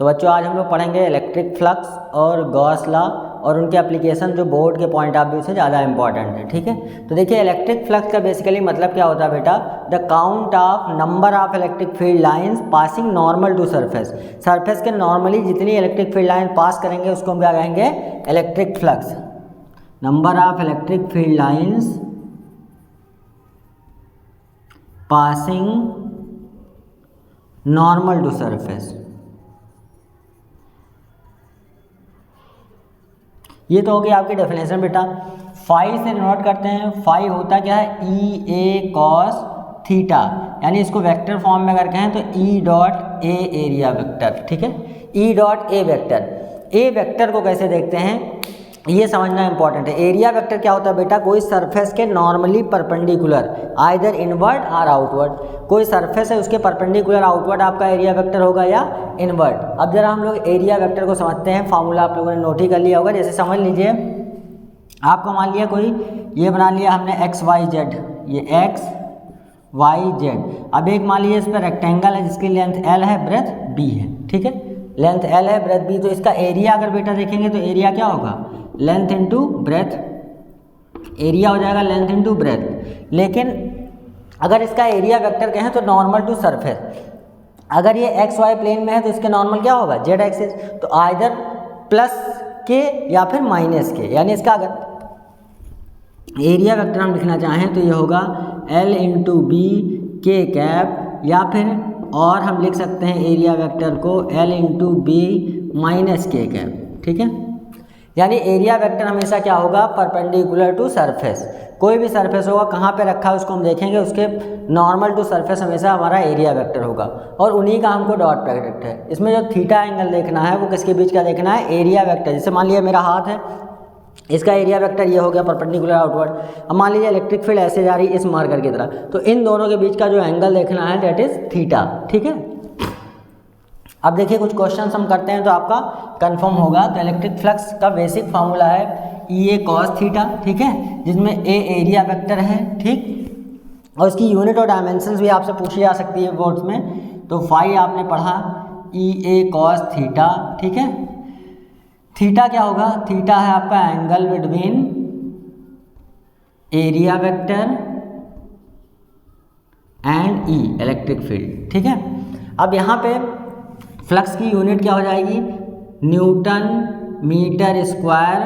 तो बच्चों आज हम लोग पढ़ेंगे इलेक्ट्रिक फ्लक्स और गॉस लॉ और उनके एप्लीकेशन जो बोर्ड के पॉइंट ऑफ व्यू से ज़्यादा इंपॉर्टेंट है। ठीक है, तो देखिए इलेक्ट्रिक फ्लक्स का बेसिकली मतलब क्या होता है बेटा, the count of number of electric field lines passing normal to surface. Surface के नॉर्मली जितनी इलेक्ट्रिक फील्ड लाइन पास करेंगे उसको हम क्या कहेंगे, electric flux. Number of electric field lines passing normal to surface. ये तो होगी आपकी डेफिनेशन बेटा। फाई से नोट करते हैं, फाई होता क्या है, ई ए कॉस थीटा, यानी इसको वेक्टर फॉर्म में अगर कहें तो E dot A area vector. ठीक है, E dot A vector. A vector को कैसे देखते हैं ये समझना इंपॉर्टेंट है। एरिया वेक्टर क्या होता है बेटा, कोई सरफेस के नॉर्मली परपेंडिकुलर आइदर इनवर्ड और आउटवर्ड, कोई सरफेस है उसके परपेंडिकुलर आउटवर्ड आपका एरिया वेक्टर होगा या इनवर्ड। अब जरा हम लोग एरिया वेक्टर को समझते हैं, फार्मूला आप लोगों ने नोट ही कर लिया होगा। जैसे समझ लीजिए आपको मान लिया कोई ये बना लिया हमने एक्स वाई जेड, ये एक्स वाई जेड। अब एक मान लीजिए इस पर रेक्टेंगल है जिसकी लेंथ एल है, ब्रेथ बी है। ठीक है, लेंथ एल है, ब्रेथ बी, तो इसका एरिया अगर बेटा देखेंगे तो एरिया क्या होगा, लेंथ इंटू ब्रेथ, एरिया हो जाएगा लेंथ इंटू ब्रेथ। लेकिन अगर इसका एरिया वेक्टर कहें तो नॉर्मल टू सरफेस, अगर ये एक्स वाई प्लेन में है तो इसके नॉर्मल क्या होगा, जेड एक्सिस, तो आइदर प्लस के या फिर माइनस के, यानी इसका अगर एरिया वेक्टर हम लिखना चाहें तो ये होगा एल इंटू बी के कैप, या फिर और हम लिख सकते हैं एरिया वेक्टर को एल इंटू बी माइनस के कैप। ठीक है, यानी एरिया वेक्टर हमेशा क्या होगा, परपेंडिकुलर टू सरफेस। कोई भी सरफेस होगा कहाँ पे रखा है उसको हम देखेंगे, उसके नॉर्मल टू सरफेस हमेशा हमारा एरिया वेक्टर होगा, और उन्हीं का हमको डॉट प्रोडक्ट है। इसमें जो थीटा एंगल देखना है वो किसके बीच का देखना है, एरिया वेक्टर। जैसे मान लिया मेरा हाथ है, इसका एरिया वेक्टर ये हो गया परपेंडिकुलर आउटवर्ड। अब मान लीजिए इलेक्ट्रिक फील्ड ऐसे जा रही है इस मार्कर की तरह, तो इन दोनों के बीच का जो एंगल देखना है दैट इज थीटा। ठीक है, अब देखिए कुछ क्वेश्चंस हम करते हैं तो आपका कंफर्म होगा। तो इलेक्ट्रिक फ्लक्स का बेसिक फार्मूला है ई ए कॉस थीटा, ठीक है, जिसमें ए एरिया वेक्टर है। ठीक, और इसकी यूनिट और डायमेंशंस भी आपसे पूछी जा सकती है बोर्ड्स में। तो फाई आपने पढ़ा ई ए कॉस थीटा। ठीक है, थीटा क्या होगा, थीटा है आपका angle between area vector and E electric field. ठीक है, अब यहाँ पे फ्लक्स की यूनिट क्या हो जाएगी, न्यूटन मीटर स्क्वायर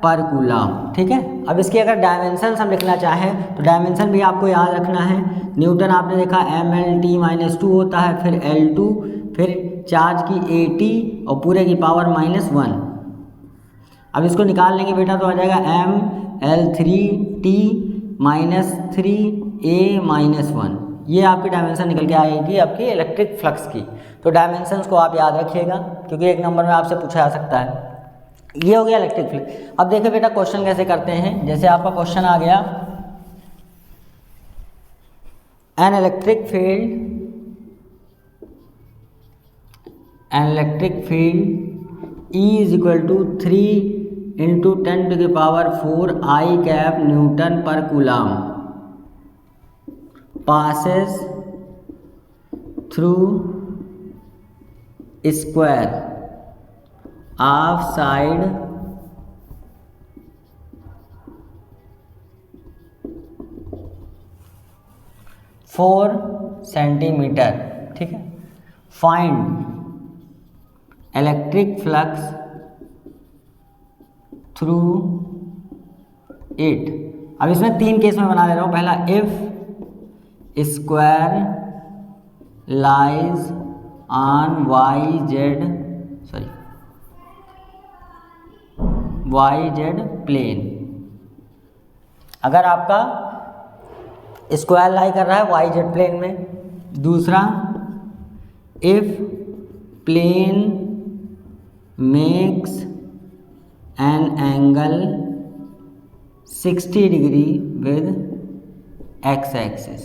पर कूलम। ठीक है, अब इसकी अगर डायमेंशन हम लिखना चाहें तो डायमेंशन भी आपको याद रखना है। न्यूटन आपने देखा mL/t-2 होता है, फिर L2, फिर चार्ज की AT और पूरे की पावर -1। अब इसको निकाल लेंगे बेटा तो आ जाएगा mL3t-3a-1। ये आपकी डायमेंशन निकल के आएगी आपकी इलेक्ट्रिक फ्लक्स की। तो डायमेंशंस को आप याद रखिएगा क्योंकि एक नंबर में आपसे पूछा जा सकता है। ये हो गया इलेक्ट्रिक फील्ड। अब देखिए बेटा क्वेश्चन कैसे करते हैं। जैसे आपका क्वेश्चन आ गया, an electric field E is equal to 3 into 10⁴ i cap newton पर coulomb passes through square of side 4 centimetre. ठीक है, find electric flux through it. अब इसमें 3 केस में बना दे रहा हूँ। पहला, if square lies on Y Z plane. अगर आपका स्क्वायर लाई कर रहा है वाई जेड प्लेन में। दूसरा, if plane makes an angle 60 degree with x axis.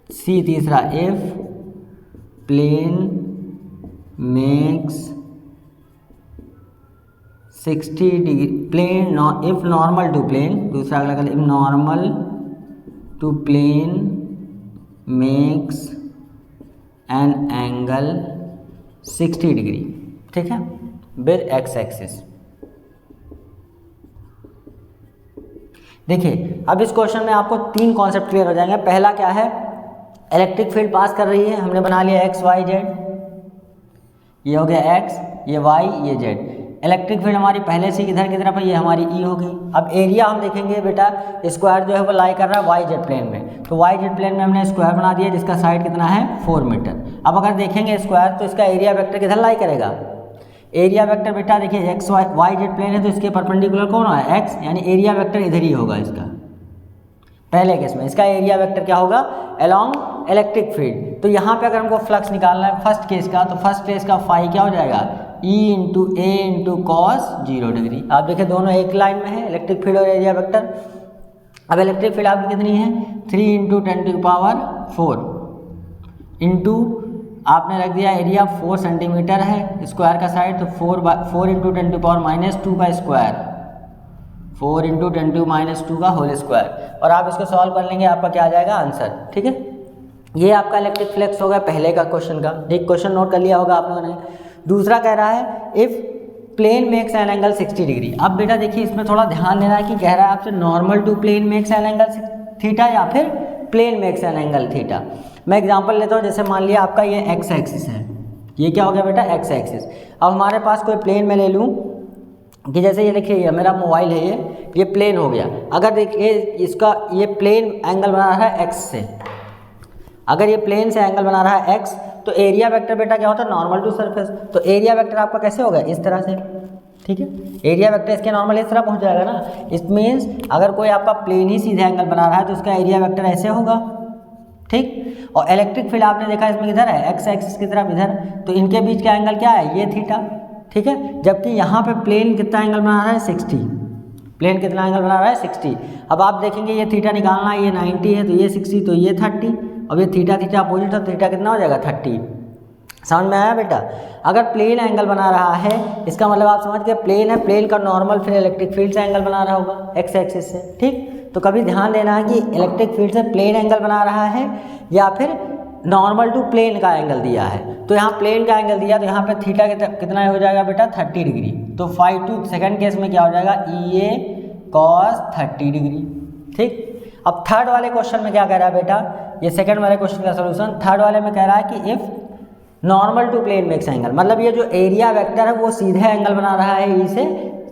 C तीसरा, if plane makes 60 degree plane if normal to plane. दूसरा अगला if normal to plane makes an angle 60 degree, ठीक है, विद एक्स एक्सिस। देखिए अब इस क्वेश्चन में आपको 3 कॉन्सेप्ट क्लियर हो जाएंगे। पहला क्या है, इलेक्ट्रिक फील्ड पास कर रही है, हमने बना लिया एक्स वाई जेड, ये हो गया एक्स, ये वाई, ये जेड। इलेक्ट्रिक फील्ड हमारी पहले से इधर की तरफ है, ये हमारी ई होगी। अब एरिया हम देखेंगे बेटा, स्क्वायर जो है वो लाई कर रहा है वाई जेड प्लेन में, तो वाई जेड प्लेन में हमने स्क्वायर बना दिया जिसका साइड कितना है 4 मीटर। अब अगर देखेंगे स्क्वायर तो इसका एरिया वेक्टर किधर लाई करेगा, एरिया वेक्टर बेटा देखिए एक्स वाई जेड प्लेन है तो इसके परपेंडिकुलर कौन है एक्स, यानी एरिया वेक्टर इधर ही होगा इसका। पहले केस में इसका एरिया वेक्टर क्या होगा अलोंग इलेक्ट्रिक फील्ड। तो यहाँ पे अगर हमको फ्लक्स निकालना है फर्स्ट केस का, तो फर्स्ट केस का फाई क्या हो जाएगा E इंटू ए इंटू कॉस 0 डिग्री। आप देखिए दोनों एक लाइन में है, इलेक्ट्रिक फील्ड और एरिया वेक्टर। अब इलेक्ट्रिक फील्ड आपकी कितनी है 3 इंटू 10⁴ इंटू आपने रख दिया एरिया 4 सेंटीमीटर है स्क्वायर का साइड, तो 4 इंटू 10⁻² का स्क्वायर, 4 इंटू 10⁻² का होल स्क्वायर, और आप इसको सॉल्व कर लेंगे आपका क्या आ जाएगा आंसर, ठीक है। ये आपका इलेक्ट्रिक फ्लक्स होगा पहले का क्वेश्चन का, एक क्वेश्चन नोट कर लिया होगा आप लोगों ने। दूसरा कह रहा है if plane makes an angle 60 degree. अब बेटा देखिए इसमें थोड़ा ध्यान देना है कि कह रहा है आपसे normal to plane makes an angle theta या फिर plane makes an angle theta. मैं एग्जांपल लेता हूँ, जैसे मान लिया आपका ये एक्स एक्सिस है, ये क्या हो गया बेटा एक्स एक्सिस। अब हमारे पास कोई प्लेन में ले लूँ कि जैसे ये देखिए ये मेरा मोबाइल है, ये प्लेन हो गया। अगर देखिए इसका ये प्लेन एंगल बना रहा है एक्स से, अगर ये प्लेन से एंगल बना रहा है एक्स, तो एरिया वेक्टर बेटा क्या होता है नॉर्मल टू सरफेस। तो एरिया वेक्टर आपका कैसे होगा इस तरह से, ठीक है, एरिया वेक्टर इसके नॉर्मल इस तरह पहुंच जाएगा ना। इट मीन्स अगर कोई आपका प्लेन ही सीधे एंगल बना रहा है तो उसका एरिया वेक्टर ऐसे होगा, ठीक। और इलेक्ट्रिक फील्ड आपने देखा इसमें किधर है एक्स एक्सिस की तरफ इधर, तो इनके बीच का एंगल क्या है ये थीटा, ठीक है। जबकि यहाँ पे प्लेन कितना एंगल बना रहा है 60, प्लेन कितना एंगल बना रहा है 60। अब आप देखेंगे ये थीटा निकालना है, ये 90 है तो ये 60 तो ये 30, अब ये थीटा थीटा अपोजिट है, थीटा कितना हो जाएगा 30। समझ में आया बेटा। अगर प्लेन एंगल बना रहा है इसका मतलब आप समझ गए प्लेन है, प्लेन का नॉर्मल फिर इलेक्ट्रिक फील्ड से एंगल बना रहा होगा एक्स एक्सिस से, ठीक। तो कभी ध्यान देना है कि इलेक्ट्रिक फील्ड से प्लेन एंगल बना रहा है या फिर नॉर्मल टू प्लेन का एंगल दिया है। तो यहाँ प्लेन का एंगल दिया तो यहाँ पे थीटा कितना हो जाएगा बेटा 30 डिग्री। तो 5 टू सेकेंड केस में क्या हो जाएगा ई ए कॉस 30 डिग्री, ठीक। अब थर्ड वाले क्वेश्चन में क्या कह रहा है बेटा, ये सेकंड वाले क्वेश्चन का सॉल्यूशन। थर्ड वाले में कह रहा है कि if normal to plane makes angle, मतलब ये जो एरिया वेक्टर है वो सीधे एंगल बना रहा है ई से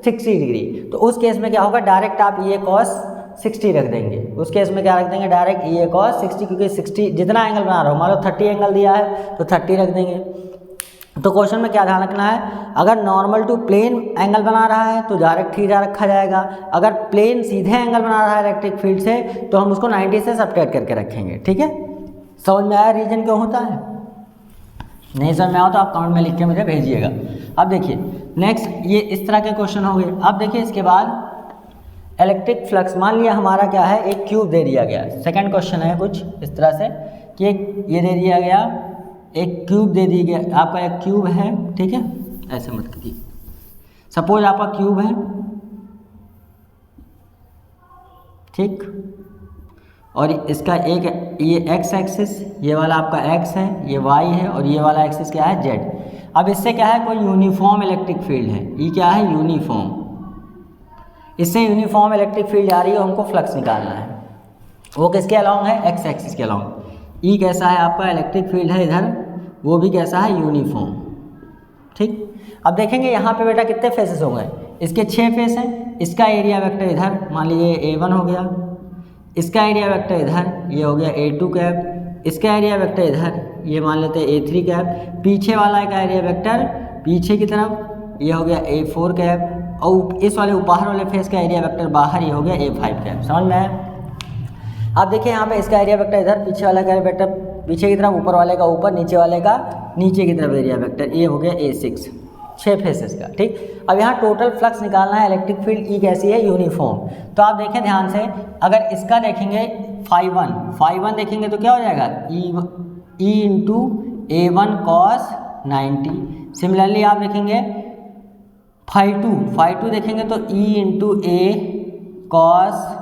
60 डिग्री, तो उस केस में क्या होगा डायरेक्ट आप ये कॉस 60 रख देंगे। उस केस में क्या रख देंगे डायरेक्ट ये कॉस 60, क्योंकि 60 जितना एंगल बना रहा हो, मान लो 30 एंगल दिया है तो 30 रख देंगे। तो क्वेश्चन में क्या ध्यान रखना है, अगर नॉर्मल टू प्लेन एंगल बना रहा है तो डायरेक्ट थीटा रखा जाएगा। अगर प्लेन सीधे एंगल बना रहा है इलेक्ट्रिक फील्ड से तो हम उसको 90 से सब्ट्रैक्ट करके रखेंगे, ठीक है। समझ में आया रीजन क्यों होता है, नहीं समझ में आओ तो आप कमेंट में लिख के मुझे भेजिएगा। अब देखिए नेक्स्ट ये इस तरह के क्वेश्चन हो गए। अब देखिए इसके बाद इलेक्ट्रिक फ्लक्स, मान लिया हमारा क्या है एक क्यूब दे दिया गया। सेकंड क्वेश्चन है कुछ इस तरह से कि ये दे दिया गया एक क्यूब दे दी गया, आपका एक क्यूब है, ठीक है, ऐसे मत करिए। सपोज आपका क्यूब है, ठीक, और इसका एक ये एक्स एक्सिस, ये वाला आपका एक्स है, ये वाई है, और ये वाला एक्सिस क्या है जेड। अब इससे क्या है कोई यूनिफॉर्म इलेक्ट्रिक फील्ड है, ये क्या है यूनिफॉर्म, इससे यूनिफॉर्म इलेक्ट्रिक फील्ड जा रही है, हमको फ्लक्स निकालना है। वो किसके अलाउंग है एक्स एक्सिस के अलाउंग। ई कैसा है आपका इलेक्ट्रिक फील्ड है इधर, वो भी कैसा है यूनिफॉर्म, ठीक। अब देखेंगे यहाँ पे बेटा कितने फेसेस हो गए, इसके 6 फेस हैं। इसका एरिया वेक्टर इधर मान लीजिए A1 हो गया, इसका एरिया वेक्टर इधर ये हो गया A2 कैप, इसका एरिया वेक्टर इधर ये मान लेते हैं A3 कैप, पीछे वाला का एरिया वेक्टर पीछे की तरफ ये हो गया A4 कैप, और इस वाले बाहर वाले फेस का एरिया वेक्टर बाहर ये हो गया A5 कैप। समझ में आया। अब देखिए यहाँ पे इसका एरिया वेक्टर इधर, पीछे वाला का एरिया वेक्टर पीछे की तरफ, ऊपर वाले का ऊपर, नीचे वाले का नीचे की तरफ एरिया वेक्टर, ये हो गया A6, 6 फेसेस का, ठीक। अब यहाँ टोटल फ्लक्स निकालना है, इलेक्ट्रिक फील्ड ई कैसी है यूनिफॉर्म। तो आप देखें ध्यान से, अगर इसका देखेंगे φ1 देखेंगे तो क्या हो जाएगा E into A1 cos 90। Similarly आप देखेंगे φ2 देखेंगे तो E into A cos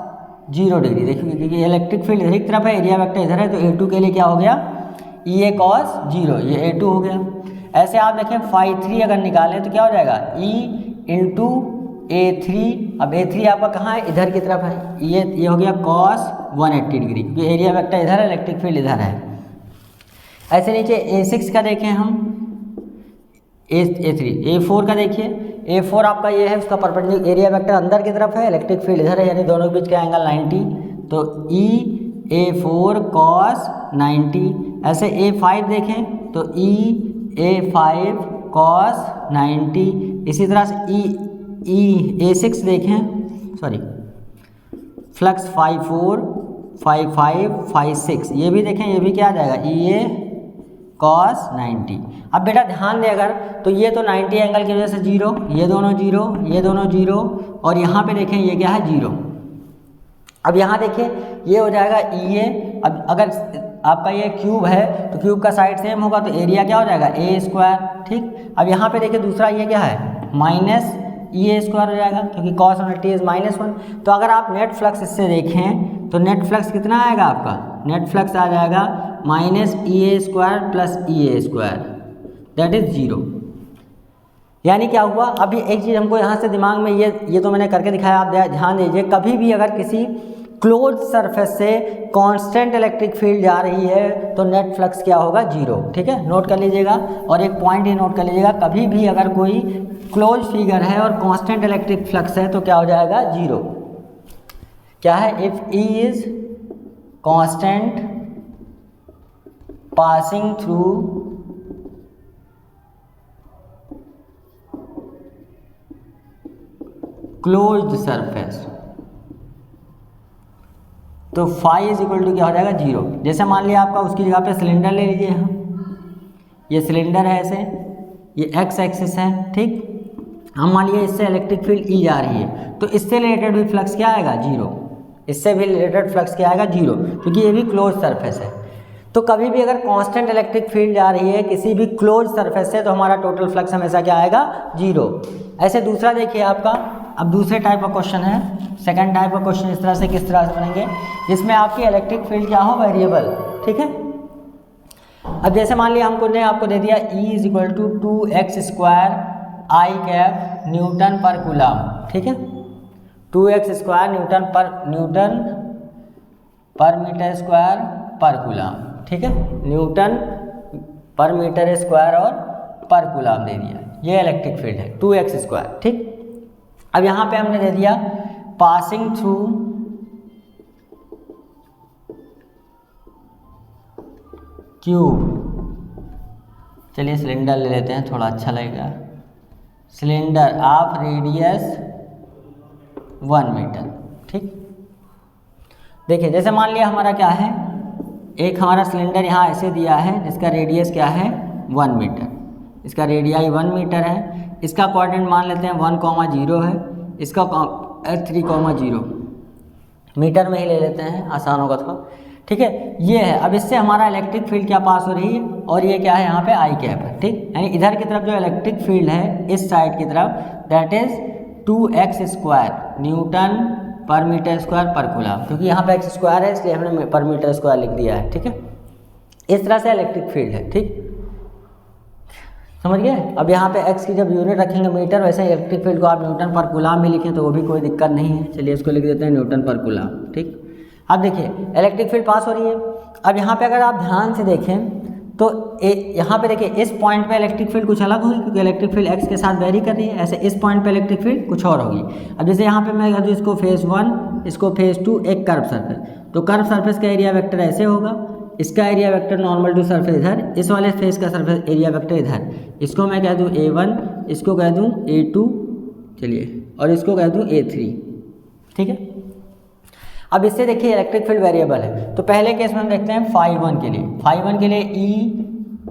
0 degree. देखिए क्योंकि इलेक्ट्रिक फील्ड इधर एक तरफ है, एरिया वेक्टर इधर है, तो A2 के लिए क्या हो गया ई ए कॉस 0, ये A2 हो गया। ऐसे आप देखें φ3 अगर निकालें तो क्या हो जाएगा E इंटू A3। अब A3 आपका कहाँ है, इधर की तरफ है, ये हो गया cos 180 डिग्री, क्योंकि एरिया वेक्टर इधर है, इलेक्ट्रिक फील्ड इधर है। ऐसे नीचे A6 का देखें हम, A3 A4 का देखिए, A4 आपका ये है, उसका परपेंडिकुलर एरिया वेक्टर अंदर की तरफ है, इलेक्ट्रिक फील्ड इधर है, यानी दोनों के बीच का एंगल 90, तो E A4 cos 90। ऐसे A5 देखें तो E A5 cos 90। इसी तरह से A6 देखें, सॉरी फ्लक्स 54 55 56, ये भी देखें, ये भी क्या आ जाएगा EA cos 90। अब बेटा ध्यान दे अगर, तो ये तो 90 एंगल की वजह से जीरो, ये दोनों जीरो, ये दोनों जीरो, और यहाँ पे देखें ये क्या है, जीरो। अब यहाँ देखिए ये हो जाएगा EA। अब अगर आपका ये क्यूब है तो क्यूब का साइड सेम होगा, तो एरिया क्या हो जाएगा A², ठीक। अब यहाँ पे देखिए दूसरा ये क्या है, माइनस EA² हो जाएगा, क्योंकि cos 180 इज -1। तो अगर आप नेट फ्लक्स इससे देखें तो नेट फ्लक्स कितना आएगा आपका, नेट फ्लक्स आ जाएगा -EA² plus EA², that is 0। यानी क्या हुआ, अभी एक चीज़ हमको यहाँ से दिमाग में ये तो मैंने करके दिखाया, आप ध्यान दीजिए, कभी भी अगर किसी क्लोज सरफेस से कांस्टेंट इलेक्ट्रिक फील्ड जा रही है तो नेट फ्लक्स क्या होगा, 0, ठीक है, नोट कर लीजिएगा। और एक पॉइंट ही नोट कर लीजिएगा, कभी भी अगर कोई क्लोज फिगर है और कांस्टेंट इलेक्ट्रिक फ्लक्स है तो क्या हो जाएगा, 0। क्या है, if E is constant passing through closed surface, तो फाई इज इक्वल टू क्या हो जाएगा, 0। जैसे मान लिया आपका उसकी जगह पे सिलेंडर ले लीजिए हम, ये सिलेंडर है, ऐसे ये एक्स एक्सिस है, ठीक। हम मान लिया इससे इलेक्ट्रिक फील्ड E जा रही है, तो इससे रिलेटेड भी फ्लक्स क्या आएगा, 0। इससे भी रिलेटेड फ्लक्स क्या आएगा, 0, क्योंकि ये भी क्लोज सरफेस है। तो कभी भी अगर कांस्टेंट इलेक्ट्रिक फील्ड जा रही है किसी भी क्लोज सरफेस से तो हमारा टोटल फ्लक्स हमेशा क्या आएगा, 0। ऐसे दूसरा देखिए आपका, अब दूसरे टाइप का क्वेश्चन है, सेकंड टाइप का क्वेश्चन इस तरह से, किस तरह से बनेंगे, जिसमें आपकी इलेक्ट्रिक फील्ड क्या हो, वेरिएबल, ठीक है। अब जैसे मान लिया हमको ने आपको दे दिया E is equal to 2x² I cap newton पर कूलम, ठीक है, 2x² न्यूटन पर मीटर स्क्वायर पर कूलम, ठीक है, न्यूटन पर मीटर स्क्वायर और पर कूलम दे दिया, ये इलेक्ट्रिक फील्ड है 2x², ठीक। अब यहाँ पे हमने दे दिया पासिंग थ्रू क्यूब, चलिए सिलेंडर ले लेते हैं, थोड़ा अच्छा लगेगा, सिलेंडर ऑफ रेडियस 1 मीटर, ठीक। देखिए जैसे मान लिया हमारा क्या है, एक हमारा सिलेंडर यहाँ ऐसे दिया है जिसका रेडियस क्या है, 1 मीटर, इसका रेडियाई 1 मीटर है, इसका कोऑर्डिनेट मान लेते हैं 1,0 है, इसका 3,0 मीटर में ही ले लेते हैं, आसान होगा थोड़ा, ठीक है। ये है, अब इससे हमारा इलेक्ट्रिक फील्ड क्या पास हो रही है, और ये क्या है, यहाँ पे I कैप है, ठीक। यानी इधर की तरफ जो इलेक्ट्रिक फील्ड है इस साइड की तरफ, दैट इज 2x² न्यूटन पर मीटर स्क्वायर पर कूलम, क्योंकि यहाँ पे x² है इसलिए हमने पर मीटर स्क्वायर लिख दिया है, ठीक है। इस तरह से इलेक्ट्रिक फील्ड है, ठीक, समझ गए। अब यहाँ पे x की जब यूनिट रखेंगे मीटर, वैसे ही इलेक्ट्रिक फील्ड को आप न्यूटन पर कूलम भी लिखें तो वो भी कोई दिक्कत नहीं है, चलिए इसको लिख देते हैं न्यूटन पर कूलम, ठीक। अब देखिए इलेक्ट्रिक फील्ड पास हो रही है। अब यहाँ पे अगर आप ध्यान से देखें तो यहाँ पे देखिए इस पॉइंट पे इलेक्ट्रिक फील्ड कुछ अलग होगी, क्योंकि इलेक्ट्रिक फील्ड x के साथ वेरी कर रही है, ऐसे इस पॉइंट पे इलेक्ट्रिक फील्ड कुछ और होगी। अब जैसे यहाँ पे मैं कर दूँ इसको फेज 1, इसको फेज 2, एक कर्व सरफेस, तो कर्व सरफेस का एरिया वेक्टर ऐसे होगा, इसका area vector normal to surface इधर, इस वाले फेस का सरफेस एरिया वेक्टर इधर, इसको मैं कह दूँ A1, इसको कह दूँ A2, चलिए, और इसको कह दूँ A3, ठीक है। अब इससे देखिए इलेक्ट्रिक फील्ड वेरिएबल है, तो पहले केस में हम देखते हैं φ1 के लिए, φ1 के लिए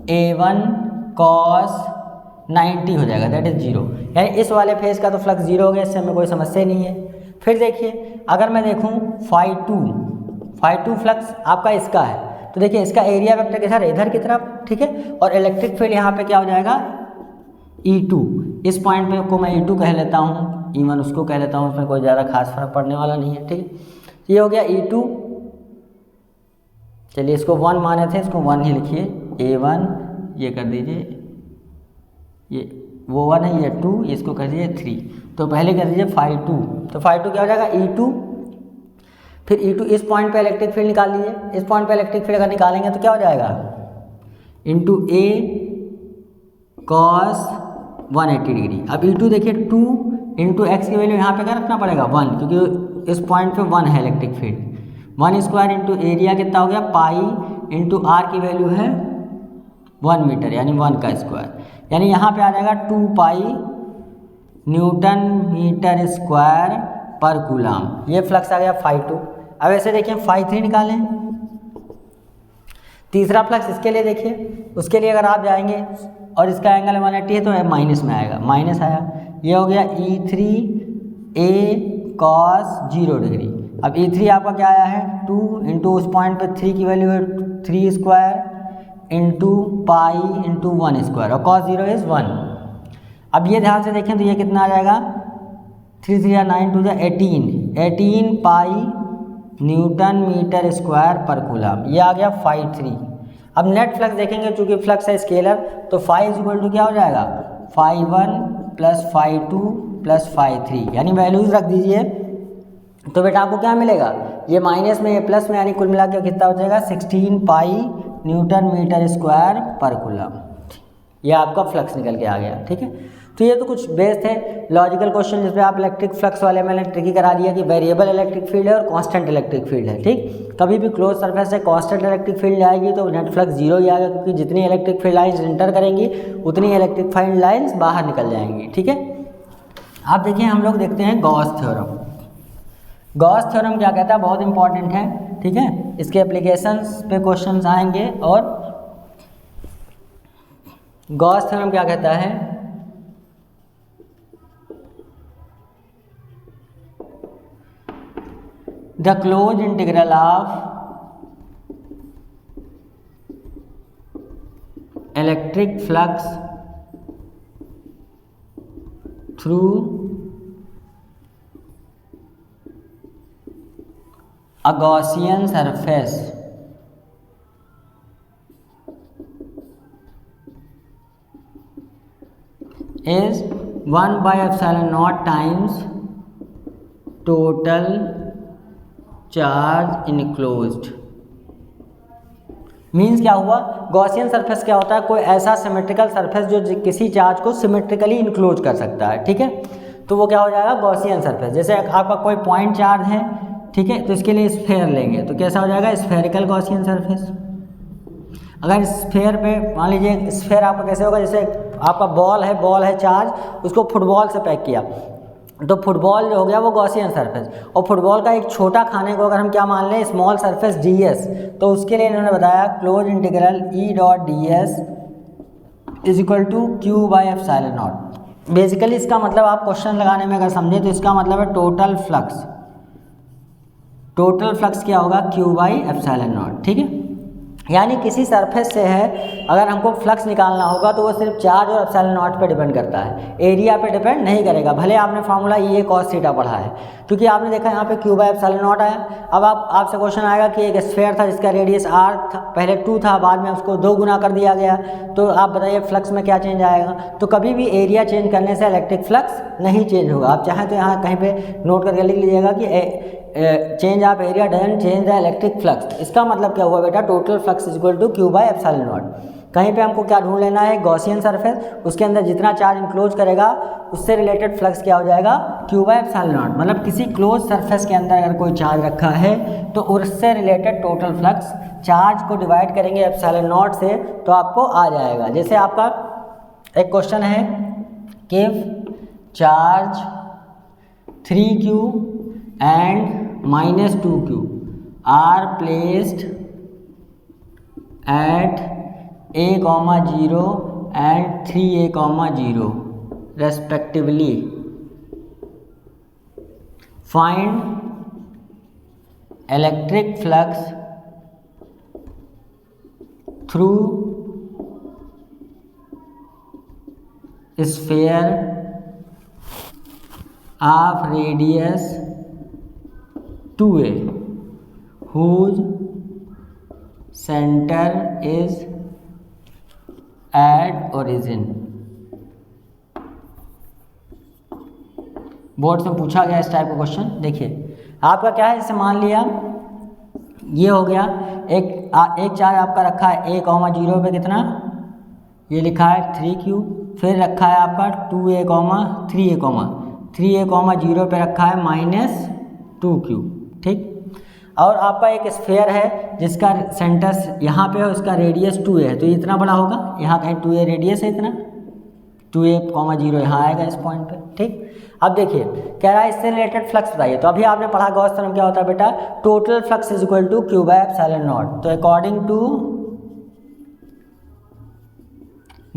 EA1 cos 90 हो जाएगा, दैट इज 0, यानी इस वाले फेस का तो फ्लक्स 0 हो गया, इससे हमें कोई समस्या नहीं है। फिर देखिए अगर मैं देखूँ φ2 फ्लक्स आपका इसका है, तो देखिए इसका एरिया वेक्टर किधर है, इधर की तरफ, ठीक है, और इलेक्ट्रिक फील्ड यहाँ पे क्या हो जाएगा, E2, इस पॉइंट पे को मैं E2 कह लेता हूँ, E1 उसको कह लेता हूँ, उसमें कोई ज़्यादा खास फर्क पड़ने वाला नहीं है, ठीक है। ये हो गया E2, चलिए इसको 1 माने थे, इसको 1 ही लिखिए, A1 ये कर दीजिए, ये वो 1 है, ये 2, इसको कर दीजिए 3। तो पहले कर दीजिए फाई 2, तो फाई 2 क्या हो जाएगा E2, फिर E2 इस पॉइंट पे इलेक्ट्रिक फील्ड निकाल लीजिए। इस पॉइंट पे इलेक्ट्रिक फील्ड अगर निकालेंगे तो क्या हो जाएगा, इंटू A cos 180 डिग्री। अब E2 देखिए 2 इंटू एक्स की वैल्यू यहाँ पे क्या रखना पड़ेगा 1, क्योंकि इस पॉइंट पे 1 है electric field. 1 square into area कितना हो गया पाई इंटू आर की वैल्यू है 1 मीटर, यानी 1 का स्क्वायर, यानी यहाँ पे आ जाएगा 2 पाई न्यूटन मीटर स्क्वायर पर कूलम। ये फ्लक्स आ गया फाई 2। अब ऐसे देखिए फाई 3 निकालें, तीसरा फ्लक्स इसके लिए देखिए, उसके लिए अगर आप जाएंगे और इसका एंगल 180 है तो माइनस में आएगा, माइनस आया, ये हो गया E3 A cos 0 डिग्री। अब E3 आपका क्या आया है 2 इंटू उस पॉइंट पे 3 की वैल्यू है 3 square into pi into 1 square, और cos 0 इज़ 1। अब ये ध्यान से देखें तो ये कितना आ जाएगा 3 3 9 2 18 पाई न्यूटन मीटर स्क्वायर पर कूलम। ये आ गया फाई 3। अब नेट फ्लक्स देखेंगे, चूंकि फ्लक्स है स्केलर, तो फाई इज इक्वल टू क्या हो जाएगा phi 1 plus phi 2 plus phi 3, यानी वैल्यूज रख दीजिए। तो बेटा आपको क्या मिलेगा, ये माइनस में ये प्लस में, यानी कुल मिला के कितना हो जाएगा 16 पाई न्यूटन मीटर स्क्वायर पर कूलम। ये आपका फ्लक्स निकल के आ गया, ठीक है। तो ये तो कुछ बेस थे लॉजिकल क्वेश्चन, जिसमें आप इलेक्ट्रिक फ्लक्स वाले मैंने ट्रिकी करा दिया कि वेरिएबल इलेक्ट्रिक फील्ड है और कांस्टेंट इलेक्ट्रिक फील्ड है, ठीक। कभी भी क्लोज सरफेस से कांस्टेंट इलेक्ट्रिक फील्ड आएगी तो नेट फ्लक्स 0 ही आएगा, क्योंकि जितनी इलेक्ट्रिक फील्ड लाइन्स एंटर करेंगी उतनी इलेक्ट्रिक फील्ड लाइन्स बाहर निकल जाएंगी, ठीक है। आप देखिए हम लोग देखते हैं गॉस थ्योरम। गॉस थ्योरम क्या कहता है, बहुत इंपॉर्टेंट है, ठीक है। इसके एप्लीकेशंस पे क्वेश्चंस आएंगे। और गॉस थ्योरम क्या कहता है, the closed integral of electric flux through a Gaussian surface is 1 by epsilon naught times total charge enclosed. Means क्या हुआ, गॉसियन सरफेस क्या होता है, कोई ऐसा सिमेट्रिकल सरफेस जो किसी चार्ज को सिमेट्रिकली इनक्लोज कर सकता है, ठीक है। तो वो क्या हो जाएगा गॉसियन सरफेस। जैसे आपका कोई पॉइंट चार्ज है, ठीक है, तो इसके लिए स्फेयर लेंगे तो कैसा हो जाएगा स्फेरिकल गॉसियन सरफेस। अगर स्फेयर पे मान लीजिए, स्फेयर आपका कैसे होगा, जैसे आपका बॉल है चार्ज, उसको फुटबॉल से पैक किया तो फुटबॉल जो हो गया वो गॉसियन सरफेस। और फुटबॉल का एक छोटा खाने को अगर हम क्या मान लें स्मॉल सरफेस ds, तो उसके लिए इन्होंने बताया close integral E.ds is equal to Q by epsilon naught. Basically इसका मतलब आप क्वेश्चन लगाने में अगर समझें तो इसका मतलब है टोटल फ्लक्स क्या होगा Q बाई एप्सिलॉन नॉट, ठीक है। यानी किसी सरफेस से है अगर हमको फ्लक्स निकालना होगा तो वो सिर्फ चार्ज और एप्सिलॉन नॉट पे डिपेंड करता है, एरिया पे डिपेंड नहीं करेगा। भले आपने फार्मूला ये cos थीटा पढ़ा है, क्योंकि आपने देखा यहाँ पे Q बाई एप्सिलॉन नॉट आया। अब आपसे क्वेश्चन आएगा कि एक स्फेयर था जिसका रेडियस r था, पहले 2 था, बाद में उसको 2 गुना कर दिया गया, तो आप बताइए फ्लक्स में क्या चेंज आएगा। तो कभी भी एरिया चेंज करने से इलेक्ट्रिक फ्लक्स नहीं चेंज होगा। आप चाहें तो यहाँ कहीं पर नोट करके लिख लीजिएगा कि change of area doesn't change the electric flux. इसका मतलब क्या हुआ बेटा, total flux is equal to Q by epsilon naught. कहीं पे हमको क्या ढूंढ लेना है गॉसियन सरफेस, उसके अंदर जितना चार्ज इंक्लोज करेगा उससे रिलेटेड फ्लक्स क्या हो जाएगा Q बाई एप्सिलॉन नॉट। मतलब किसी क्लोज सरफेस के अंदर अगर कोई चार्ज रखा है तो उससे रिलेटेड टोटल फ्लक्स चार्ज को डिवाइड करेंगे एप्सिलॉन नॉट से तो आपको आ जाएगा। जैसे आपका एक क्वेश्चन है कि charge 3Q and -2Q are placed at a, 0 and 3a, 0 respectively. Find electric flux through sphere of radius 2a whose center is at origin। Board में पूछा गया इस टाइप का क्वेश्चन। देखिए आपका क्या है, जैसे मान लिया ये हो गया, एक चार्ज आपका रखा है a,0 पे कितना, ये लिखा है 3q, फिर रखा है आपका 3a,0 पे रखा है -2q, ठीक। और आपका एक स्फीयर है जिसका सेंटर यहाँ पे है, उसका रेडियस 2a है, तो ये इतना बड़ा होगा, यहाँ कहीं 2a रेडियस है, इतना 2a,0 यहाँ आएगा इस पॉइंट पे, ठीक। अब देखिए कह रहा है इससे रिलेटेड फ्लक्स बताइए। तो अभी आपने पढ़ा गॉस थ्योरम क्या होता है बेटा, total flux is equal to q by epsilon naught. तो अकॉर्डिंग टू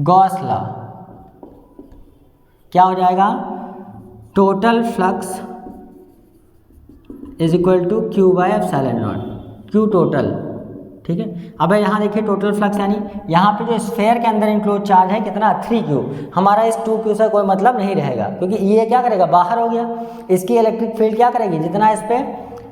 गॉस लॉ क्या हो जाएगा, total flux is equal to q by epsilon naught, q total, ठीक है। अब यहाँ देखिए टोटल फ्लक्स यानी यहाँ पे जो स्फेयर के अंदर इंक्लोज चार्ज है कितना 3q, हमारा इस 2q से कोई मतलब नहीं रहेगा, क्योंकि ये क्या करेगा, बाहर हो गया। इसकी इलेक्ट्रिक फील्ड क्या करेगी, जितना इस पे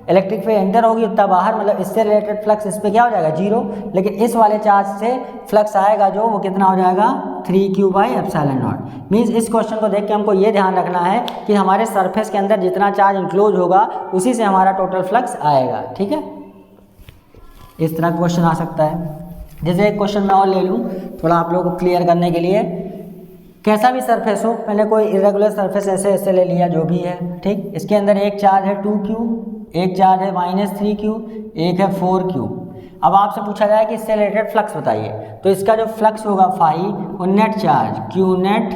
इलेक्ट्रिक फील्ड एंटर होगी उतना बाहर, मतलब इससे रिलेटेड फ्लक्स इस पे क्या हो जाएगा 0। लेकिन इस वाले चार्ज से फ्लक्स आएगा जो, वो कितना हो जाएगा 3q by epsilon not. Means इस क्वेश्चन को देख के हमको ये ध्यान रखना है कि हमारे सरफेस के अंदर जितना चार्ज इंक्लोज होगा उसी से हमारा टोटल फ्लक्स आएगा, ठीक है। इस तरह का क्वेश्चन आ सकता है। जैसे एक क्वेश्चन मैं और ले लूँ थोड़ा आप लोगों को क्लियर करने के लिए, कैसा भी सरफेस हो, मैंने कोई इरेगुलर सरफेस ऐसे ले लिया जो भी है, ठीक। इसके अंदर एक चार्ज है 2q, एक चार्ज है -3q, एक है 4q। अब आपसे पूछा जाए कि इससे रिलेटेड फ्लक्स बताइए, तो इसका जो फ्लक्स होगा फाई वो net charge q net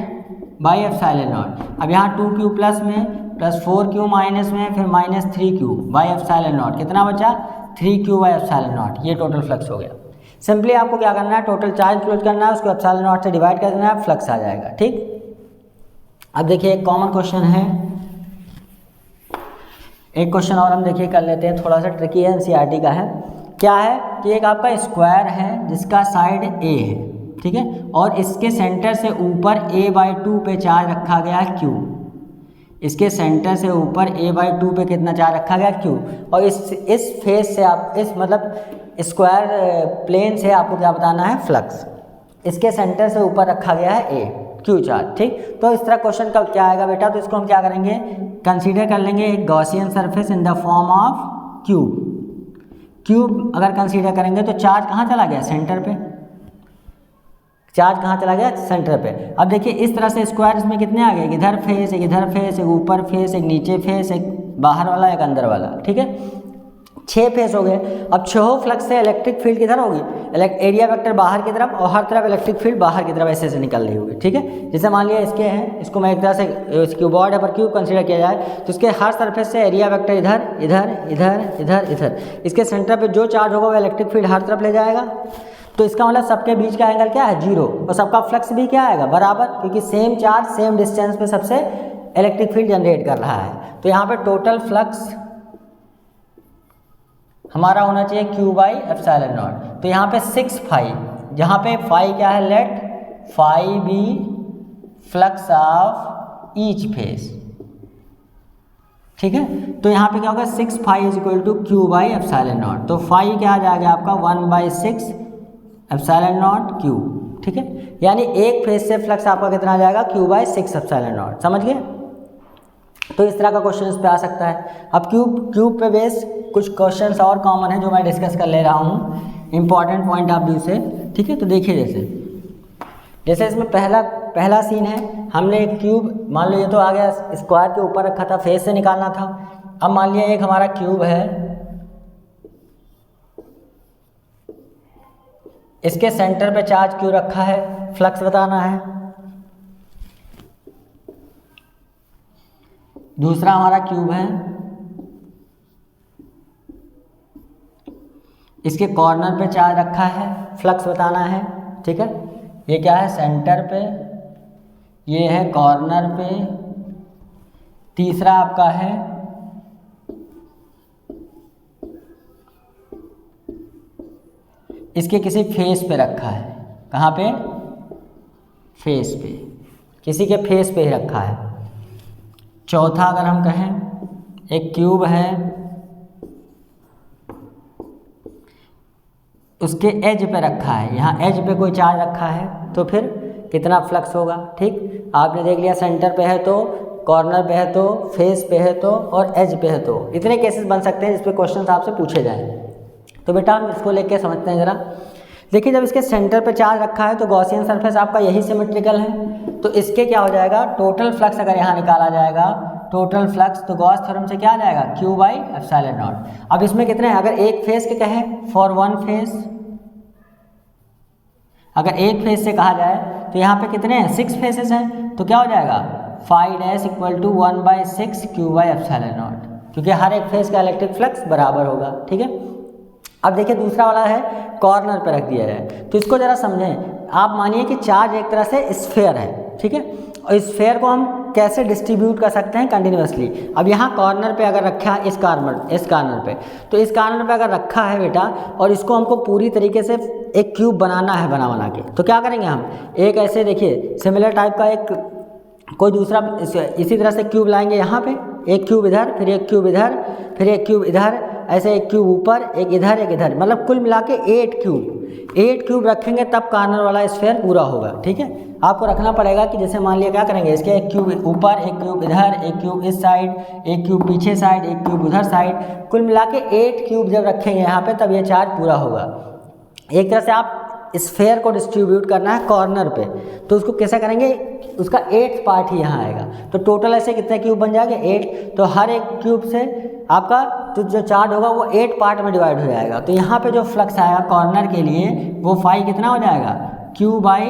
by epsilon not. अब यहाँ 2q प्लस में प्लस 4q माइनस में फिर -3q बाई एप्सिलॉन नॉट, कितना बचा 3q बाई एप्सिलॉन नॉट, ये टोटल फ्लक्स हो गया। सिंपली आपको क्या करना है, टोटल चार्ज क्लोज करना है, उसको एप्सिलॉन नॉट से डिवाइड कर देना है, फ्लक्स आ जाएगा, ठीक। अब देखिए एक कॉमन क्वेश्चन है, एक क्वेश्चन और हम देखिए कर लेते हैं, थोड़ा सा ट्रिकी है, एनसीईआरटी का है। क्या है कि एक आपका स्क्वायर है जिसका साइड a है, ठीक है, और इसके सेंटर से ऊपर a/2 पे चार्ज रखा गया है q। इसके सेंटर से ऊपर a/2 पे कितना चार्ज रखा गया q, और इस फेस से आप इस मतलब स्क्वायर प्लेन से आपको क्या बताना है, फ्लक्स। इसके सेंटर से ऊपर रखा गया है a q चार्ज, ठीक। तो इस तरह क्वेश्चन का क्या आएगा बेटा, तो इसको हम क्या करेंगे, कंसीडर कर लेंगे एक Gaussian surface in the form of cube. Cube अगर कंसीडर करेंगे तो चार्ज कहाँ चला गया, सेंटर पे। चार्ज कहाँ चला गया, सेंटर पे। अब देखिए इस तरह से स्क्वायर इसमें कितने आ गए, इधर फेस, एक इधर फेस, एक ऊपर फेस, एक नीचे फेस, एक बाहर वाला, एक अंदर वाला, ठीक है। 6 फेस हो गए। अब 6 फ्लक्स से इलेक्ट्रिक फील्ड किधर होगी, एरिया वेक्टर बाहर की तरफ, और हर तरफ इलेक्ट्रिक फील्ड बाहर की तरफ ऐसे निकल रही होगी, ठीक है। जैसे मान लिया इसके हैं, इसको मैं एक तरह से क्यूबॉइड है पर क्यूब कंसीडर किया जाए, तो इसके हर सरफेस से एरिया वेक्टर इधर इधर इधर इधर इधर, इसके सेंटर पे जो चार्ज होगा वो इलेक्ट्रिक फील्ड हर तरफ ले जाएगा। तो इसका मतलब सबके बीच का एंगल क्या है, 0, और सबका फ्लक्स भी क्या आएगा, बराबर, क्योंकि सेम चार्ज सेम डिस्टेंस पे सबसे इलेक्ट्रिक फील्ड जनरेट कर रहा है। तो यहाँ पे टोटल फ्लक्स हमारा होना चाहिए q बाई एप्सिलॉन नॉट। तो यहाँ पे 6 फाई, जहाँ पे फाई क्या है, let phi be flux of each face, ठीक है। तो यहाँ पे क्या होगा, 6 phi is equal to q by epsilon naught. तो फाई क्या आ जाएगा आपका 1/6 एप्सिलॉन नॉट q, ठीक है। यानी एक फेस से फ्लक्स आपका कितना आ जाएगा, q/6 एप्सिलॉन नॉट, समझ गए। तो इस तरह का क्वेश्चन इस पे आ सकता है। अब क्यूब पे बेस कुछ क्वेश्चंस और कॉमन है जो मैं डिस्कस कर ले रहा हूँ इंपॉर्टेंट पॉइंट ऑफ व्यू से, ठीक है। तो देखिए जैसे इसमें पहला सीन है, हमने एक क्यूब मान लो, ये तो आ गया स्क्वायर के ऊपर रखा था, फेस से निकालना था। अब मान लिया एक हमारा क्यूब है, इसके सेंटर पे चार्ज क्यों रखा है, फ्लक्स बताना है। दूसरा हमारा क्यूब है, इसके कॉर्नर पे चार्ज रखा है, फ्लक्स बताना है, ठीक है। ये क्या है, सेंटर पे, ये है कॉर्नर पे। तीसरा आपका है इसके किसी फेस पे रखा है, कहाँ पे, फेस पे, किसी के फेस पे ही रखा है। चौथा अगर हम कहें एक क्यूब है, उसके एज पे रखा है, यहाँ एज पे कोई चार्ज रखा है, तो फिर कितना फ्लक्स होगा, ठीक। आपने देख लिया सेंटर पे है तो कॉर्नर पे है तो, फेस पे है तो, और एज पे है तो। इतने केसेस बन सकते हैं जिस पे क्वेश्चन आपसे पूछे जाएं। तो बेटा हम इसको लेके समझते हैं ज़रा। देखिए जब इसके सेंटर पे चार्ज रखा है तो गॉसियन सरफेस आपका यही सिमेट्रिकल है, तो इसके क्या हो जाएगा, टोटल फ्लक्स अगर यहाँ निकाला जाएगा, टोटल फ्लक्स, तो गॉस थ्योरम से क्या आ जाएगा, Q बाई एप्सिलॉन नॉट। अब इसमें कितने हैं, अगर एक फेस के कहें, फॉर वन फेस, अगर एक फेस से कहा जाए तो यहाँ पे कितने हैं, 6 फेसेस हैं, तो क्या हो जाएगा, phi dash equal to 1/6 Q by epsilon naught, क्योंकि हर एक फेस का इलेक्ट्रिक फ्लक्स बराबर होगा। ठीक है। अब देखिए दूसरा वाला है कॉर्नर पर रख दिया जाए, तो इसको ज़रा समझें। आप मानिए कि चार्ज एक तरह से स्फेयर है, ठीक है, और इस स्फेयर को हम कैसे डिस्ट्रीब्यूट कर सकते हैं कंटिन्यूसली। अब यहाँ कॉर्नर पे अगर रखा है, इस कॉर्नर पे, तो इस कॉर्नर पे अगर रखा है बेटा, और इसको हमको पूरी तरीके से एक क्यूब बनाना है, बना के, तो क्या करेंगे हम, एक ऐसे देखिए सिमिलर टाइप का एक कोई दूसरा इसी तरह से क्यूब लाएंगे यहाँ पे, एक क्यूब इधर, फिर एक क्यूब इधर, फिर एक क्यूब इधर, ऐसे एक क्यूब ऊपर, एक इधर, मतलब कुल मिला के 8 क्यूब रखेंगे, तब कॉर्नर वाला स्फीयर पूरा होगा। ठीक है। आपको रखना पड़ेगा कि जैसे मान लिया क्या करेंगे, इसके एक क्यूब ऊपर, एक क्यूब इधर, एक क्यूब इस साइड, एक क्यूब पीछे साइड, एक क्यूब उधर साइड, कुल मिला के 8 क्यूब जब रखेंगे यहाँ पे, तब ये चार्ज पूरा होगा। एक तरह से आप स्फेयर को डिस्ट्रीब्यूट करना है कॉर्नर पे, तो उसको कैसे करेंगे, उसका 8th पार्ट ही यहाँ आएगा, तो टोटल ऐसे कितने क्यूब बन जाएंगे, 8, तो हर एक क्यूब से आपका तो जो चार्ज होगा वो 8 पार्ट में डिवाइड हो जाएगा। तो यहाँ पे जो फ्लक्स आएगा कॉर्नर के लिए, वो फाई कितना हो जाएगा, Q बाई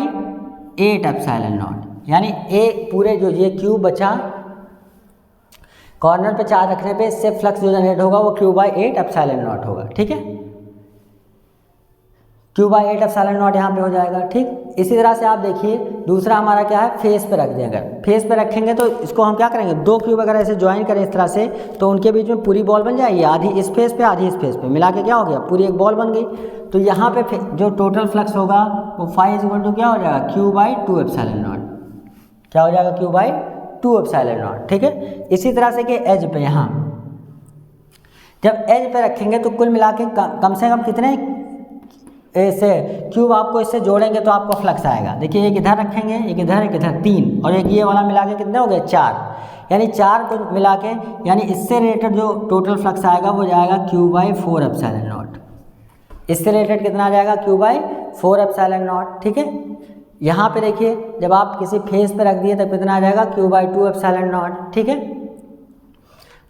8 एप्सिलॉन नॉट, यानी एक पूरे जो ये क्यूब बचा कॉर्नर पे चार्ज रखने पे, इससे फ्लक्स जो जनरेट होगा वो Q बाई 8 एप्सिलॉन नॉट होगा। ठीक है, Q बाई 8 एप्सिलॉन नॉट यहाँ पे हो जाएगा। ठीक, इसी तरह से आप देखिए दूसरा हमारा क्या है, फेस पे रख दें। अगर फेस पे रखेंगे तो इसको हम क्या करेंगे, 2 क्यूब अगर ऐसे ज्वाइन करें इस तरह से, तो उनके बीच में पूरी बॉल बन जाएगी, आधी इस फेस पे आधी इस फेस पे, मिला के क्या हो गया, पूरी एक बॉल बन गई। तो यहाँ पे जो टोटल फ्लक्स होगा वो फाई इक्वल टू क्या हो जाएगा, Q बाई 2 एप्सिलॉन नॉट, क्या हो जाएगा, Q बाई 2 एप्सिलॉन नॉट। ठीक है। इसी तरह से कि एज पे, यहाँ जब एज पे रखेंगे तो कुल मिला के कम से कम कितने ऐसे क्यूब आपको इससे जोड़ेंगे तो आपको फ्लक्स आएगा। देखिए एक इधर रखेंगे, एक इधर 3, और एक ये वाला मिला के कितने हो गए, 4, यानी 4 को मिला के, यानी इससे रिलेटेड जो टोटल फ्लक्स आएगा वो जाएगा Q बाई 4 एप्सिलॉन नॉट। इससे रिलेटेड कितना आ जाएगा, Q बाई 4 एप्सिलॉन नॉट। ठीक है। यहाँ पे देखिए जब आप किसी फेस पे रख दिए तब कितना आ जाएगा, Q बाई 2 एप्सिलॉन नॉट। ठीक है।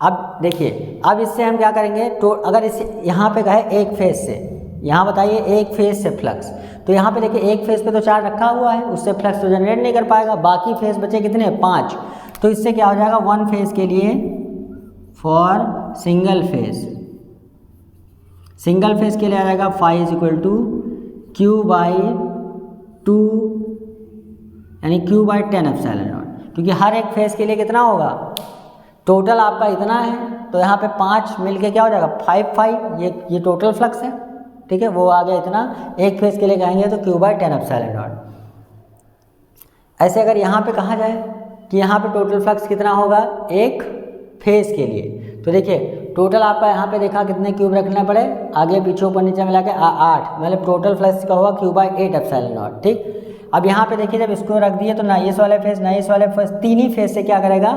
अब देखिए, अब इससे हम क्या करेंगे, तो अगर इस यहाँ पे कहे एक फेस से, यहाँ बताइए एक फेस से फ्लक्स, तो यहाँ पे देखिए एक फेस पे तो चार्ज रखा हुआ है, उससे फ्लक्स तो जनरेट नहीं कर पाएगा, बाकी फेस बचे कितने, 5, तो इससे क्या हो जाएगा, वन फेस के लिए, फॉर सिंगल फेस के लिए आ जाएगा phi is equal to Q by 2, यानी Q बाई 10 एप्सिलॉन नॉट, क्योंकि हर एक फेस के लिए कितना होगा, टोटल आपका इतना है, तो यहाँ पे 5 मिलके क्या हो जाएगा, 5, ये टोटल फ्लक्स है। ठीक है, वो आ गया इतना, एक फेस के लिए कहेंगे तो Q बाई 10 एप्सिलॉन नॉट। ऐसे अगर यहाँ पे कहा जाए कि यहाँ पे टोटल फ्लक्स कितना होगा एक फेस के लिए, तो देखिए टोटल आपका यहाँ पे देखा कितने क्यूब रखने पड़े, आगे पीछे ऊपर नीचे मिला के 8, मतलब टोटल फ्लक्स का होगा Q बाई 8 एप्सिलॉन नॉट। ठीक, अब यहाँ पे देखिए जब इसको रख दिए तो ना इस वाले फेस ना इस वाले फेस, 3 ही फेस से क्या करेगा,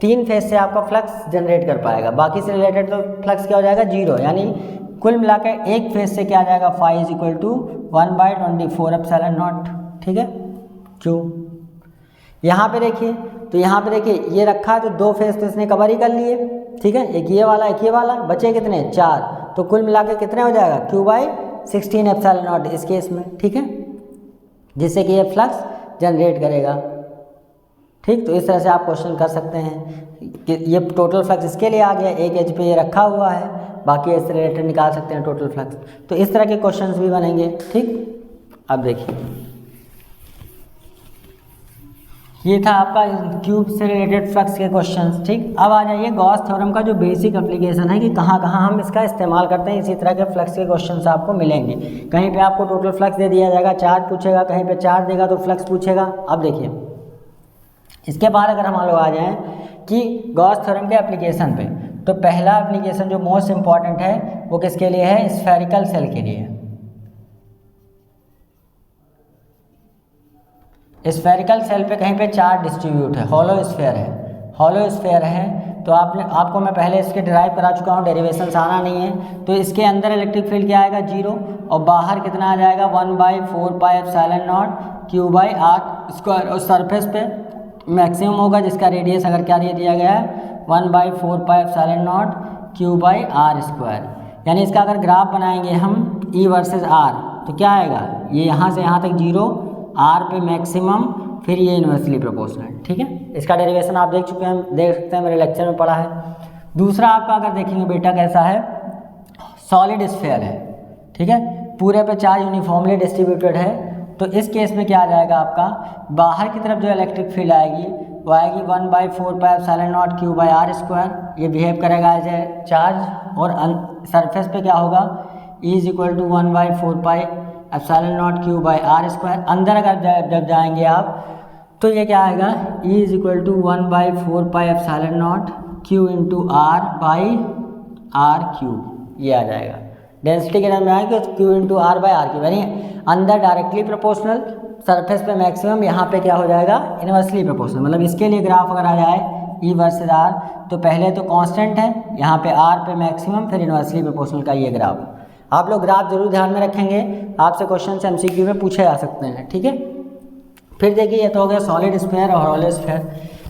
3 फेस से आपका फ्लक्स जनरेट कर पाएगा, बाकी से रिलेटेड तो फ्लक्स क्या हो जाएगा, 0, यानी कुल मिलाकर एक फेस से क्या आ जाएगा, phi is equal to 1/24 epsilon naught. ठीक है, क्यों, यहाँ पे देखिए, तो यहाँ पे देखिए ये रखा है तो 2 फेस तो इसने कवर ही कर लिए। ठीक है, एक ये वाला, बचे कितने, 4, तो कुल मिलाकर कितने हो जाएगा, Q बाई 16 एप्सिलॉन नॉट इस केस में। ठीक है, जिससे कि ये फ्लक्स जनरेट करेगा। ठीक, तो इस तरह से आप क्वेश्चन कर सकते हैं कि ये टोटल फ्लक्स इसके लिए आ गया, एक एज पे ये रखा हुआ है, बाकी इससे रिलेटेड निकाल सकते हैं टोटल फ्लक्स। तो इस तरह के क्वेश्चंस भी बनेंगे। ठीक, अब देखिए ये था आपका क्यूब से रिलेटेड फ्लक्स के क्वेश्चंस। ठीक, अब आ जाइए गॉस थ्योरम का जो बेसिक एप्लीकेशन है कि कहाँ कहाँ हम इसका इस्तेमाल करते हैं। इसी तरह के फ्लक्स के क्वेश्चंस आपको मिलेंगे। कहीं पे आपको टोटल फ्लक्स दे दिया जाएगा, चार्ज पूछेगा, कहीं पे चार्ज देगा तो फ्लक्स पूछेगा। अब देखिए इसके बाद अगर हम लोग आ जाएँ कि गॉस थ्योरम के एप्लीकेशन पे, तो पहला एप्लीकेशन जो मोस्ट इम्पॉर्टेंट है वो किसके लिए है, स्फेरिकल सेल के लिए। स्फेरिकल सेल पे कहीं पे चार्ज डिस्ट्रीब्यूट है, हॉलो स्फेयर है, हॉलो स्फेयर है तो आपको मैं पहले इसके डिराइव करा चुका हूँ, डेरिवेशन आना नहीं है। तो इसके अंदर इलेक्ट्रिक फील्ड क्या आएगा 0 और बाहर कितना आ जाएगा 1/4πε0 Q/r²। और सरफेस पे मैक्सिमम होगा जिसका रेडियस अगर क्या दिया गया है 1/4πε0 Q/r²। यानी इसका अगर ग्राफ बनाएंगे हम E वर्सेस R तो क्या आएगा, ये यहाँ से यहाँ तक 0, R पे मैक्सिमम, फिर ये इन्वर्सली प्रोपोर्शनल। ठीक है, इसका डेरिवेशन आप देख चुके हैं, देख सकते हैं मेरे लेक्चर में पढ़ा है। दूसरा आपका अगर देखेंगे बेटा कैसा है, सॉलिड स्फीयर है। ठीक है, पूरे पे चार्ज यूनिफॉर्मली डिस्ट्रीब्यूटेड है। तो इस केस में क्या आ जाएगा आपका, बाहर की तरफ जो इलेक्ट्रिक फील्ड आएगी वो आएगी 1/4πε0 Q/r²। ये बिहेव करेगा एज ए चार्ज। और सरफेस पे क्या होगा, E = 1/4πε0 Q/r²। अंदर अगर जब जाएंगे आप तो ये क्या आएगा, E = 1/4πε0 Q/r/r³। ये आ जाएगा। डेंसिटी के टर्म में आएगा Q/r/r³, यानी अंदर डायरेक्टली प्रोपोर्शनल, सरफेस पे मैक्सिमम, यहाँ पे क्या हो जाएगा इनवर्सली प्रोपोर्शनल। मतलब इसके लिए ग्राफ अगर आ जाए E वर्सेस R तो पहले तो कांस्टेंट है, यहाँ पे R पे मैक्सिमम, फिर इनवर्सली प्रोपोर्शनल का ये ग्राफ। आप लोग ग्राफ जरूर ध्यान में रखेंगे, आपसे क्वेश्चन MCQ में पूछे जा सकते हैं। ठीक है, फिर देखिए ये तो हो गया सॉलिड स्फीयर और हॉलो स्फीयर।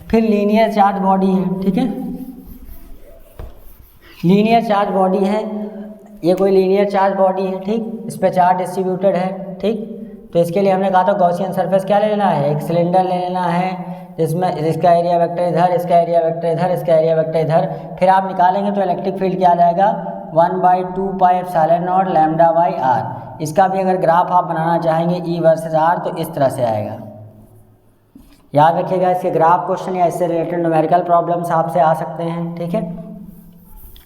फिर लीनियर चार्ज बॉडी है। ठीक है, लीनियर चार्ज बॉडी है, ये कोई लीनियर चार्ज बॉडी है। ठीक, इस पर चार्ज डिस्ट्रीब्यूटेड है। ठीक, तो इसके लिए हमने कहा था गॉसियन सरफेस क्या ले लेना है, एक सिलेंडर ले लेना है जिसमें इसका एरिया वेक्टर इधर, इसका एरिया वेक्टर इधर, इसका एरिया वेक्टर इधर। फिर आप निकालेंगे तो इलेक्ट्रिक फील्ड क्या आ जाएगा 1/2πε0 λ/r। इसका भी अगर ग्राफ आप बनाना चाहेंगे E वर्सेस R तो इस तरह से आएगा। याद रखिएगा, इसके ग्राफ क्वेश्चन या इससे रिलेटेड न्यूमेरिकल प्रॉब्लम्स आपसे आ सकते हैं। ठीक है,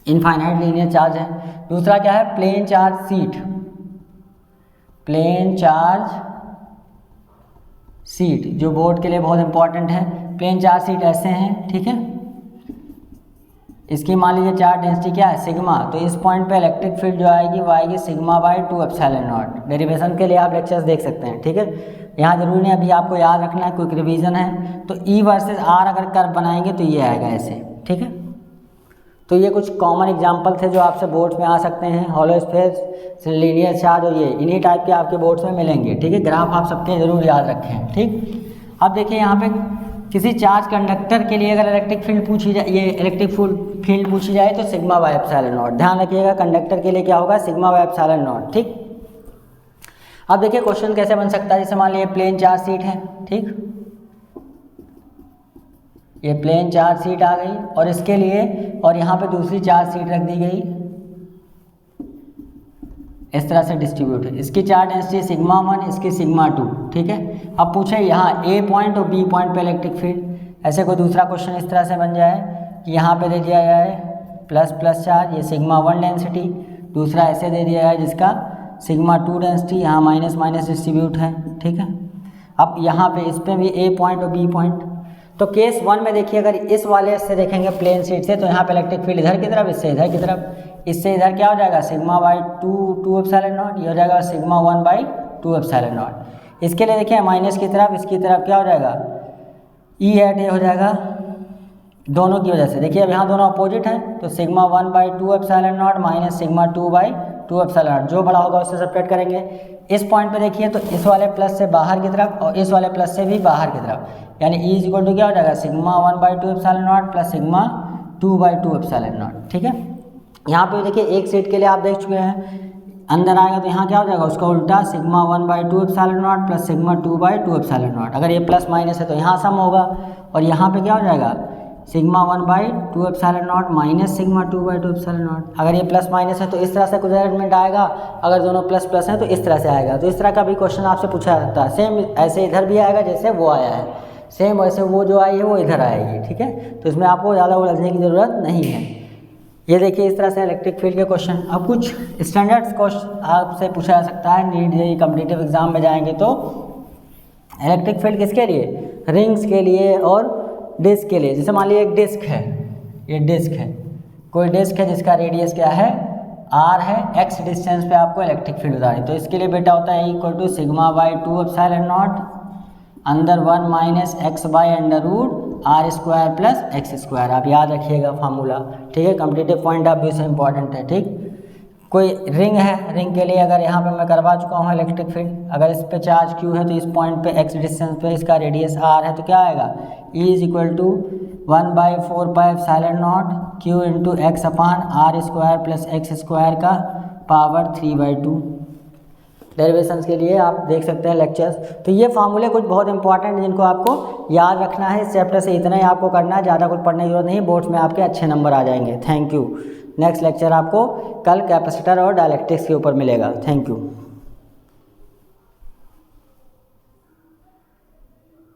इनफाइनाइट लीनियर चार्ज है। दूसरा क्या है, plane charge sheet. Plane charge sheet जो बोर्ड के लिए बहुत इंपॉर्टेंट है। प्लेन चार्ज सीट ऐसे हैं। ठीक है, इसकी मान लीजिए चार्ज डेंसिटी क्या है सिग्मा, तो इस पॉइंट पे इलेक्ट्रिक फील्ड जो आएगी वो आएगी σ/2ε0। डेरिवेशन के लिए आप लेक्चर्स देख सकते हैं। ठीक है, यहाँ जरूरी नहीं अभी आपको याद रखना है, क्विक रिवीजन है। तो E वर्सेस R अगर कर्व बनाएंगे तो ये आएगा ऐसे। ठीक है, तो ये कुछ कॉमन एग्जांपल थे जो आपसे बोर्ड्स में आ सकते हैं। हॉलो स्फीयर, लीनियर चार्ज और ये इन्हीं टाइप के आपके बोर्ड्स में मिलेंगे। ठीक है, ग्राफ आप सबके जरूर याद रखें। ठीक, अब देखिए यहाँ पे किसी चार्ज कंडक्टर के लिए अगर इलेक्ट्रिक फील्ड पूछी जाए, ये इलेक्ट्रिक फील्ड पूछी जाए तो σ/ε0। ध्यान रखिएगा कंडक्टर के लिए क्या होगा σ/ε0। ठीक, अब देखिए क्वेश्चन कैसे बन सकता है। जैसे मान लीजिए प्लेन चार्ज सीट है। ठीक, ये प्लेन चार्ज सीट आ गई और इसके लिए और यहाँ पे दूसरी चार्ज सीट रख दी गई, इस तरह से डिस्ट्रीब्यूट है। इसकी चार्ज डेंसिटी σ1, इसकी σ2। ठीक है, अब पूछे यहाँ A पॉइंट और B पॉइंट पे इलेक्ट्रिक फील्ड। ऐसे कोई दूसरा क्वेश्चन इस तरह से बन जाए कि यहाँ पे दे दिया जाए प्लस चार्ज, ये σ1 डेंसिटी, दूसरा ऐसे दे दिया जाए जिसका σ2 डेंसिटी, यहाँ माइनस डिस्ट्रीब्यूट है। ठीक है, अब यहाँ पे इस पे भी A पॉइंट और B पॉइंट। तो केस 1 में देखिए अगर इस वाले से देखेंगे प्लेन सीट से तो यहाँ पे इलेक्ट्रिक फील्ड इधर की तरफ, इससे इधर की तरफ, इससे इधर क्या हो जाएगा σ/2ε0, ये हो जाएगा σ1/2ε0। इसके लिए देखिए माइनस की तरफ, इसकी तरफ क्या हो जाएगा E@ हो जाएगा दोनों की वजह से। देखिए अब यहाँ दोनों अपोजिट हैं तो σ1/2ε0 माइनस σ2/2ε0, जो बड़ा होगा उससे सब्ट्रैक्ट करेंगे। इस पॉइंट पे देखिए तो इस वाले प्लस से बाहर की तरफ और इस वाले प्लस से भी बाहर की तरफ, यानी E = क्या हो जाएगा σ1/2ε0 प्लस σ2/2ε0। ठीक है, यहाँ पे देखिए एक सीट के लिए आप देख चुके हैं, अंदर आएगा तो यहाँ क्या हो जाएगा उसका उल्टा σ1/2ε0 प्लस σ2/2ε0। अगर ये प्लस माइनस है तो यहाँ सम होगा और यहाँ पे क्या हो जाएगा σ1/2ε0 माइनस σ2/2ε0। अगर ये प्लस माइनस है तो इस तरह से कुछ एलिमेंट आएगा, अगर दोनों प्लस हैं तो इस तरह से आएगा। तो इस तरह का भी क्वेश्चन आपसे पूछा जा सकता है। सेम ऐसे इधर भी आएगा जैसे वो आया है, सेम वैसे वो जो आई है वो इधर आएगी। ठीक है, तो इसमें आपको ज़्यादा उलझने की ज़रूरत नहीं है। ये देखिए इस तरह से इलेक्ट्रिक फील्ड के क्वेश्चन। अब कुछ स्टैंडर्ड क्वेश्चन आपसे पूछा जा सकता है, नीट जेईई कॉम्पिटिटिव एग्जाम में जाएंगे तो इलेक्ट्रिक फील्ड किसके लिए, रिंग्स के लिए और डिस्क के लिए। जैसे मान लीजिए एक डिस्क है, ये डिस्क है, कोई डिस्क है जिसका रेडियस क्या है r है, x डिस्टेंस पे आपको इलेक्ट्रिक फील्ड बता रही। तो इसके लिए बेटा होता है E = σ/2ε0 अंदर 1 - x/√r²। R square plus x square, आप याद रखिएगा फार्मूला, ठीक है। कॉम्पिटिटिव पॉइंट ऑफ व्यू से इंपॉर्टेंट है, ठीक। कोई रिंग है, रिंग के लिए अगर यहाँ पे मैं करवा चुका हूँ इलेक्ट्रिक फील्ड, अगर इस पे चार्ज q है तो इस पॉइंट पे x डिस्टेंस पे इसका रेडियस r है, तो क्या आएगा E is equal to 1/4πε0 q into x upon r square plus x square का पावर 3/2। डेरिवेशंस के लिए आप देख सकते हैं लेक्चर्स। तो ये फार्मूले कुछ बहुत इंपॉर्टेंट हैं जिनको आपको याद रखना है। इस चैप्टर से इतना ही आपको करना है, ज़्यादा कुछ पढ़ने की जरूरत नहीं, बोर्ड्स में आपके अच्छे नंबर आ जाएंगे। Thank you. नेक्स्ट लेक्चर आपको कल कैपेसिटर और डायलेक्ट्रिक्स के ऊपर मिलेगा। Thank you.